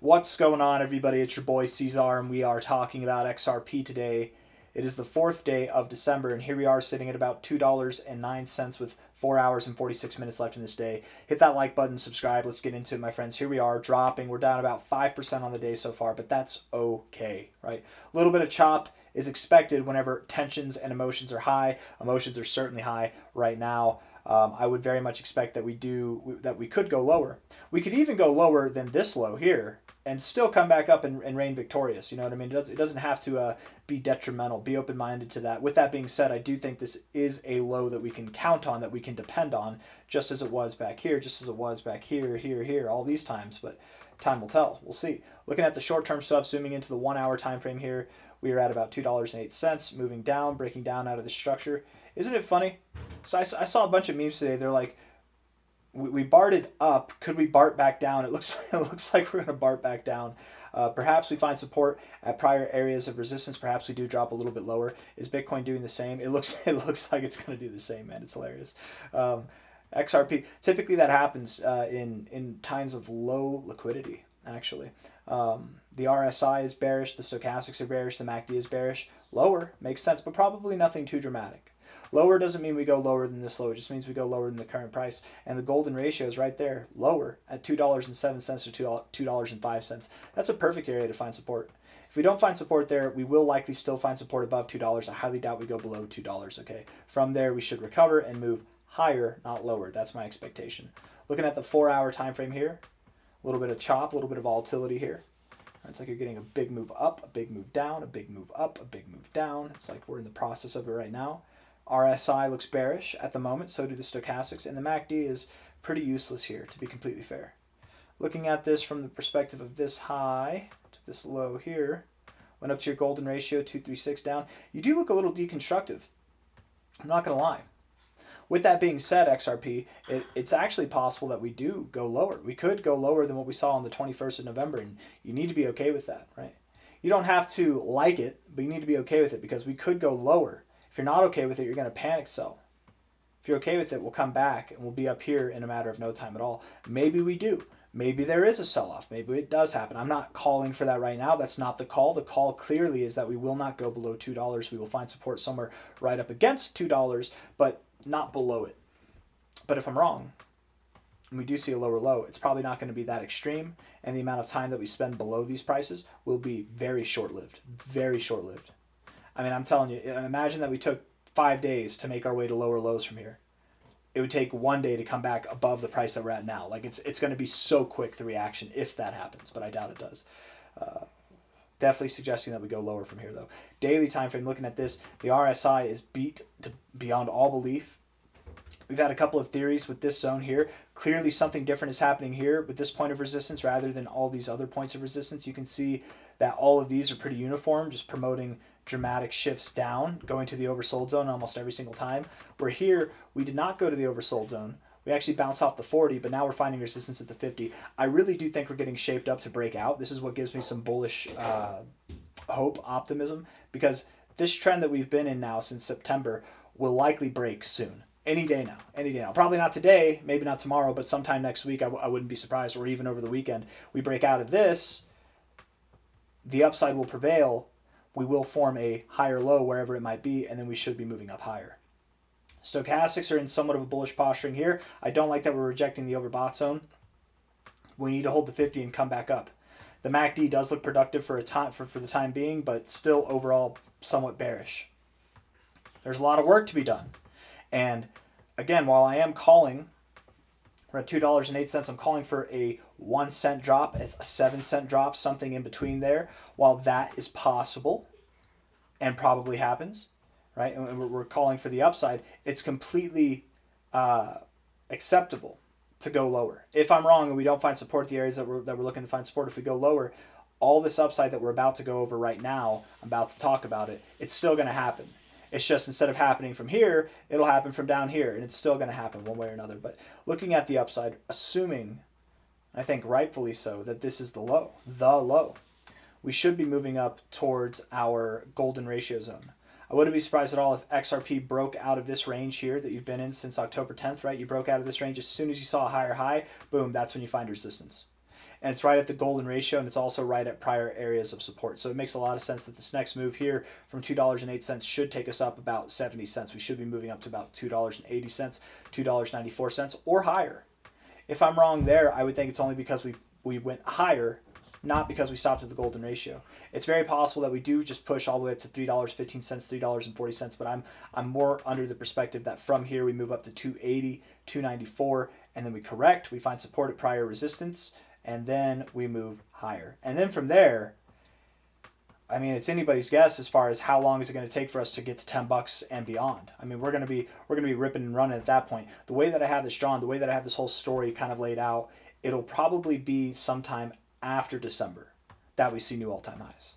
What's going on, everybody? It's your boy C-Zar, and we are talking about XRP today. It is the 4th day of December, and here we are sitting at about $2.09 with 4 hours and 46 minutes left in this day. Hit that like button, subscribe. Let's get into it, my friends. Here we are dropping. We're down about 5% on the day so far, but that's okay, right? A little bit of chop is expected whenever tensions and emotions are high. Emotions are certainly high right now. I would very much expect that we could go lower. We could even go lower than this low here and still come back up and reign victorious. You know what I mean? It doesn't have to be detrimental. Be open-minded to that. With that being said, I do think this is a low that we can count on, that we can depend on, just as it was back here, just as it was back here, here, all these times. But time will tell. We'll see. Looking at the short-term stuff, zooming into the 1 hour time frame here, we are at about $2.08, moving down, breaking down out of the structure. Isn't it funny? So I saw a bunch of memes today. They're like, we barted up. Could we BART back down? It looks like we're going to BART back down. Perhaps we find support at prior areas of resistance. Perhaps we do drop a little bit lower. Is Bitcoin doing the same? It looks like it's going to do the same, man. It's hilarious. XRP, typically that happens in times of low liquidity, actually. The RSI is bearish. The stochastics are bearish. The MACD is bearish. Lower makes sense, but probably nothing too dramatic. Lower doesn't mean we go lower than this low. It just means we go lower than the current price. And the golden ratio is right there, lower at $2.07 to $2.05. That's a perfect area to find support. If we don't find support there, we will likely still find support above $2. I highly doubt we go below $2, okay? From there, we should recover and move higher, not lower. That's my expectation. Looking at the 4 hour time frame here, a little bit of chop, a little bit of volatility here. It's like you're getting a big move up, a big move down, a big move up, a big move down. It's like we're in the process of it right now. RSI looks bearish at the moment, so do the stochastics, and the MACD is pretty useless here, to be completely fair. Looking at this from the perspective of this high to this low here, went up to your golden ratio, 236 down. You do look a little deconstructive. I'm not going to lie. With that being said, XRP, it's actually possible that we do go lower. We could go lower than what we saw on the 21st of November, and you need to be okay with that, right? You don't have to like it, but you need to be okay with it because we could go lower. If you're not okay with it, you're going to panic sell. If you're okay with it, we'll come back and we'll be up here in a matter of no time at all. Maybe we do. Maybe there is a sell-off. Maybe it does happen. I'm not calling for that right now. That's not the call. The call clearly is that we will not go below $2. We will find support somewhere right up against $2, but not below it. But if I'm wrong, and we do see a lower low, it's probably not going to be that extreme, and the amount of time that we spend below these prices will be very short-lived. Very short-lived. I mean, I'm telling you, imagine that we took 5 days to make our way to lower lows from here. It would take 1 day to come back above the price that we're at now. Like, it's going to be so quick, the reaction, if that happens, but I doubt it does. Definitely suggesting that we go lower from here, though. Daily time frame, looking at this, the RSI is beat to beyond all belief. We've had a couple of theories with this zone here. Clearly something different is happening here with this point of resistance rather than all these other points of resistance. You can see that all of these are pretty uniform, just promoting dramatic shifts down, going to the oversold zone almost every single time. Where here, we did not go to the oversold zone. We actually bounced off the 40, but now we're finding resistance at the 50. I really do think we're getting shaped up to break out. This is what gives me some bullish hope, optimism, because this trend that we've been in now since September will likely break soon. Any day now, any day now. Probably not today, maybe not tomorrow, but sometime next week, I wouldn't be surprised, or even over the weekend. We break out of this, the upside will prevail, we will form a higher low wherever it might be, and then we should be moving up higher. Stochastics are in somewhat of a bullish posturing here. I don't like that we're rejecting the overbought zone. We need to hold the 50 and come back up. The MACD does look productive for the time being, but still overall somewhat bearish. There's a lot of work to be done. And again, while I am calling, we're at $2.08, I'm calling for a 1 cent drop, a 7 cent drop, something in between there. While that is possible and probably happens, right? And we're calling for the upside, it's completely acceptable to go lower. If I'm wrong and we don't find support at the areas that we're looking to find support, if we go lower, all this upside that we're about to go over right now, I'm about to talk about it, it's still going to happen. It's just instead of happening from here, it'll happen from down here, and it's still going to happen one way or another. But looking at the upside, assuming, I think rightfully so, that this is the low, we should be moving up towards our golden ratio zone. I wouldn't be surprised at all if XRP broke out of this range here that you've been in since October 10th, right? You broke out of this range as soon as you saw a higher high, boom, that's when you find resistance. and it's right at the golden ratio, and it's also right at prior areas of support. So it makes a lot of sense that this next move here from $2.08 should take us up about 70 cents. We should be moving up to about $2.80, $2.94, or higher. If I'm wrong there, I would think it's only because we went higher, not because we stopped at the golden ratio. It's very possible that we do just push all the way up to $3.15, $3.40, but I'm more under the perspective that from here we move up to 280, 294, and then we correct, we find support at prior resistance, and then we move higher. And then from there, I mean, it's anybody's guess as far as how long is it going to take for us to get to $10 and beyond. I mean, we're going to be ripping and running at that point. The way that I have this drawn, the way that I have this whole story kind of laid out, it'll probably be sometime after December that we see new all-time highs.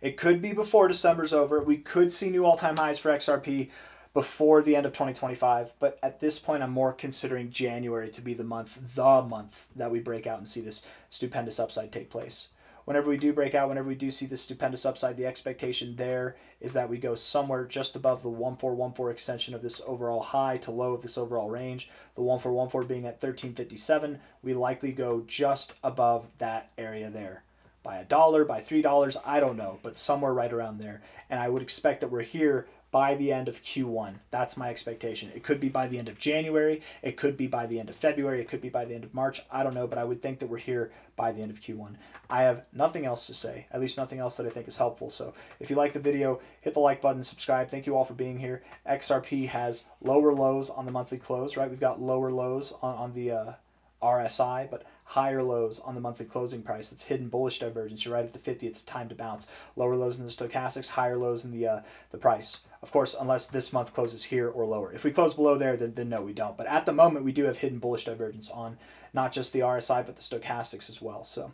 It could be before December's over. We could see new all-time highs for XRP before the end of 2025, but at this point I'm more considering January to be the month that we break out and see this stupendous upside take place. Whenever we do break out, whenever we do see this stupendous upside, the expectation there is that we go somewhere just above the 1414 extension of this overall high to low of this overall range. The 1414 being at 1357, we likely go just above that area there. By $1, by $3, I don't know, but somewhere right around there. And I would expect that we're here by the end of Q1. That's my expectation. It could be by the end of January. It could be by the end of February. It could be by the end of March. I don't know, but I would think that we're here by the end of Q1. I have nothing else to say, at least nothing else that I think is helpful. So if you like the video, hit the like button, subscribe. Thank you all for being here. XRP has lower lows on the monthly close, right? We've got lower lows on the RSI, but higher lows on the monthly closing price. That's hidden bullish divergence. You're right at the 50. It's time to bounce. Lower lows in the stochastics, higher lows in the price. Of course, unless this month closes here or lower. If we close below there, then no, we don't. But at the moment, we do have hidden bullish divergence on not just the RSI, but the stochastics as well. So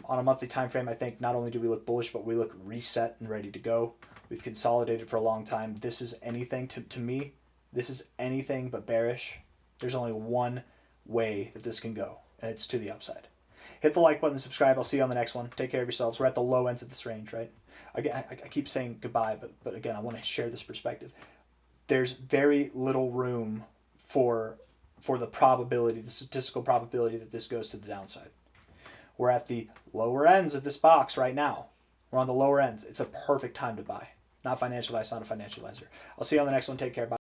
on a monthly time frame, I think not only do we look bullish, but we look reset and ready to go. We've consolidated for a long time. This is anything, to me, this is anything but bearish. There's only one way that this can go, and it's to the upside. Hit the like button and subscribe. I'll see you on the next one. Take care of yourselves. We're at the low ends of this range, right? Again, I keep saying goodbye, but again, I want to share this perspective. There's very little room for the probability, the statistical probability that this goes to the downside. We're at the lower ends of this box right now. We're on the lower ends. It's a perfect time to buy. Not financial advice, not a financial advisor. I'll see you on the next one. Take care. Bye.